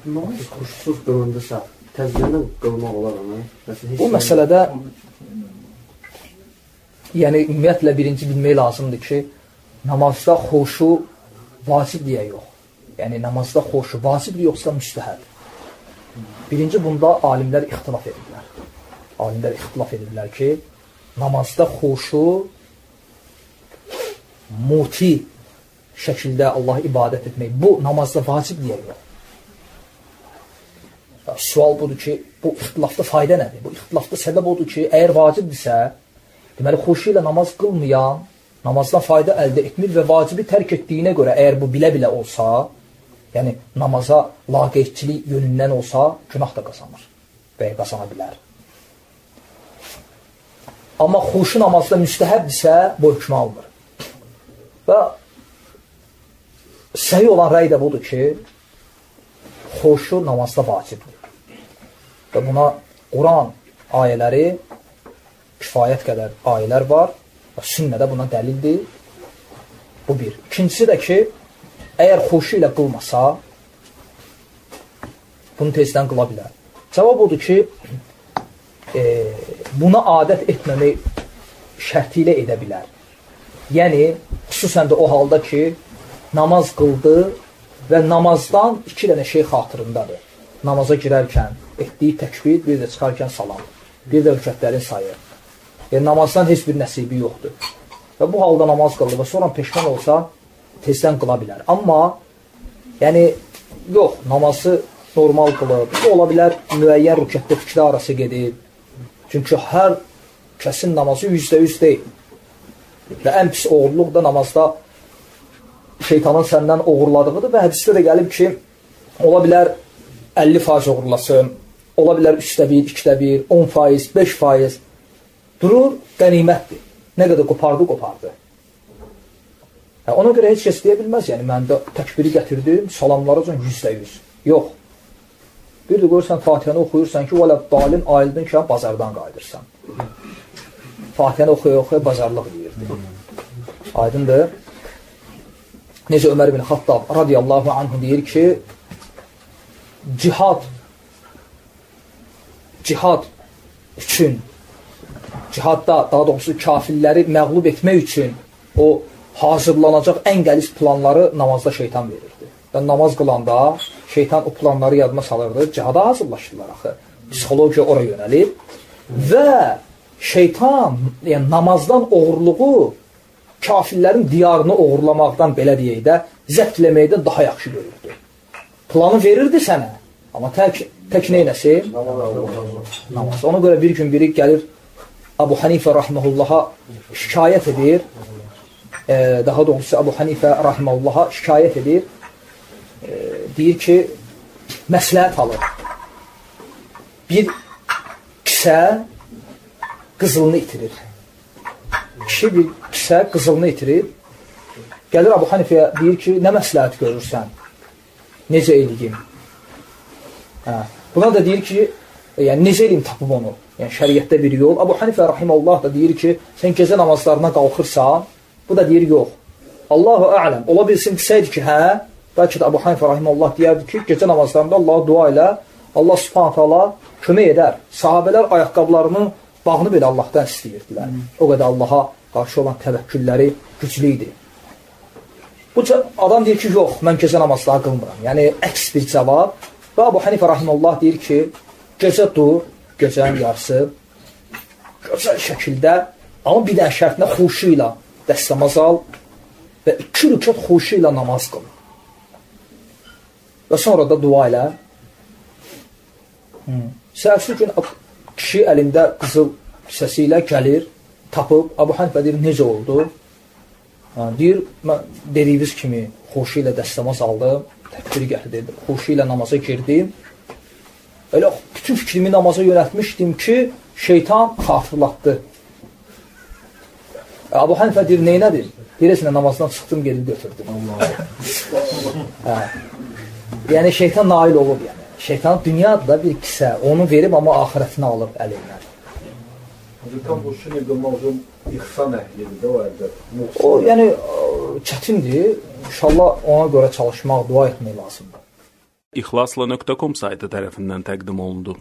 Namaz xuşsuz qılındısa, təzyindən qılmaq olar onu. Bu məsələdə yəni ümumiyyətlə birinci bilmək lazımdır ki, namazda xoşu vacibdir yox. Yəni namazda xoşu vacibdir yoxsa müstəhəb. Birinci bunda alimlər ixtilaf edirlər. Alimlər ixtilaf edirlər ki, namazda xoşu muti şəkildə Allaha ibadət etmək, bu namazda vacibdir yox. Sual budur ki, bu ixtilafda fayda nədir? Bu ixtilafda səbəb odur ki, əgər vacibdirsə, deməli, xoşu ilə namaz qılmayan, namazdan fayda əldə etmir və vacibi tərk etdiyinə görə, əgər bu bilə-bilə olsa, yəni namaza laqeydçilik yönündən olsa, günah da qazanır və ya qazana bilər. Amma xoşu namazda müstəhəbdirsə, bu hökmə alınır. Və səhih olan rəy də budur ki, xoşu namazda vacibdir. Və buna Quran ayələri, kifayət qədər ayələr var və sünnədə buna dəlildir. Bu bir. İkincisi də ki, əgər xoşu ilə qılmasa, bunu tezdən qıla bilər. Cavab odur ki, buna adət etməmək şərti ilə edə bilər. Yəni, xüsusən də o halda ki, namaz qıldı və namazdan iki dənə şey xatırındadır. Namaza girərkən etdiyi təkbir, bir də çıxarkən salam, bir də rükətlərin sayı. Yəni, namazdan heç bir nəsibi yoxdur. Və bu halda namaz qıldı və sonra peşman olsa, tezdən qıla bilər. Amma, yəni, yox, namazı normal qılıb, bu ola bilər müəyyən rükətdə fikri arası gedib. Çünki hər kəsin namazı %100 deyil. Və ən pis oğurluq da namazda şeytanın səndən oğurladığıdır və hədisdə də gəlib ki, ola bilər 50% oğurlasın, ola bilər 3də 1, 2də 1, 10%, 5%. Durur, qənimətdir. Nə qədər qopardı. Ona görə heç kəs deyə bilməz, yəni mən də təkbiri gətirdim, salamları üçün %100. Yox. Bir də görürsən, Fatihəni oxuyursan ki, vələ dalin ayıldın ki, bazardan qayıdırsan. Fatihəni oxuya bazarlıq deyirdi. Aydındır. Necə Ömər ibn Xattab radiyallahu anhu deyir ki, cihad üçün, cihadda, daha doğrusu kafirləri məğlub etmək üçün o hazırlanacaq ən qəliz planları namazda şeytan verirdi. Və namaz qılanda şeytan o planları yadıma salırdı, cihada hazırlaşırlar axı. Psixologiya oraya yönəlib və şeytan, yəni namazdan oğurluğu kafirlərin diyarını oğurlamaqdan, belə deyək də, zəbtləməkdən daha yaxşı görürdü. Planı verirdi sənə, amma tək neynəsi? Namaz. Ona görə bir gün biri gəlir, Əbu Hanifə rahiməhullaha şikayət edir, daha doğrusu Əbu Hanifə rahiməhullaha şikayət edir, deyir ki, məsləhət alır. Bir kisə qızılını itirir. Kişi bir kisə qızılını itirir. Gəlir Əbu Hanifəyə deyir ki, nə məsləhət görürsən? Necə eləyim? Buna da deyir ki, yəni necə eləyim tapıb onu? Yəni şəriətdə bir yol. Əbu Hanifə rahiməllah da deyir ki, sən gecə namazlarına qalxırsan, bu da deyir yox. Allahu ələm. Ola bilsin desəydi ki, hə, bəlkə də Əbu Hanifə rahiməllah deyərdi ki, gecə namazlarında Allaha dua ilə, Allah subhanət hala kömək edər. Sahabələr ayaqqablarının bağını belə Allahdan istəyirdilər. O qədər Allaha qarşı olan təvəkkülləri güclü idi. Bu adam deyir ki, yox, mən gecə namazları qılmıram. Yəni, əks bir cavab. Və Əbu Hanifə rahiməllah deyir ki, gecə dur, gecənin yarısı, gözəl şəkildə, amma bir dənə şərtlə xuşu ilə dəstəmaz al və 2 rükət xuşu ilə namaz qıl. Və sonra da dua ilə. Səhərsi gün kişi əlində qızıl kisəsi ilə gəlir, tapıb, Əbu Hanifə deyir, necə oldu? Deyir, mən dediyiniz kimi xuşu ilə dəstəmaz aldım, təkbiri gətirdim, xuşu ilə namaza girdim. Elə bütün fikrimi namaza yönəltmişdim ki, şeytan xatırlatdı. Əbu Hanifə deyir, neynədir? Deyirəsinə namazdan çıxdım, gedib götürdüm. Yəni, şeytan nail olub, yəni. Şeytan dünyada da bir kisə, onu verib, amma axirətini alıb əlindən. Tam bu şunu qılmağın ixsan əhlidir də o əldə. O, yəni, çətindir. İnşallah ona görə çalışmaq, dua etmək lazımdır. İxlasla.com saytı tərəfindən təqdim olundu.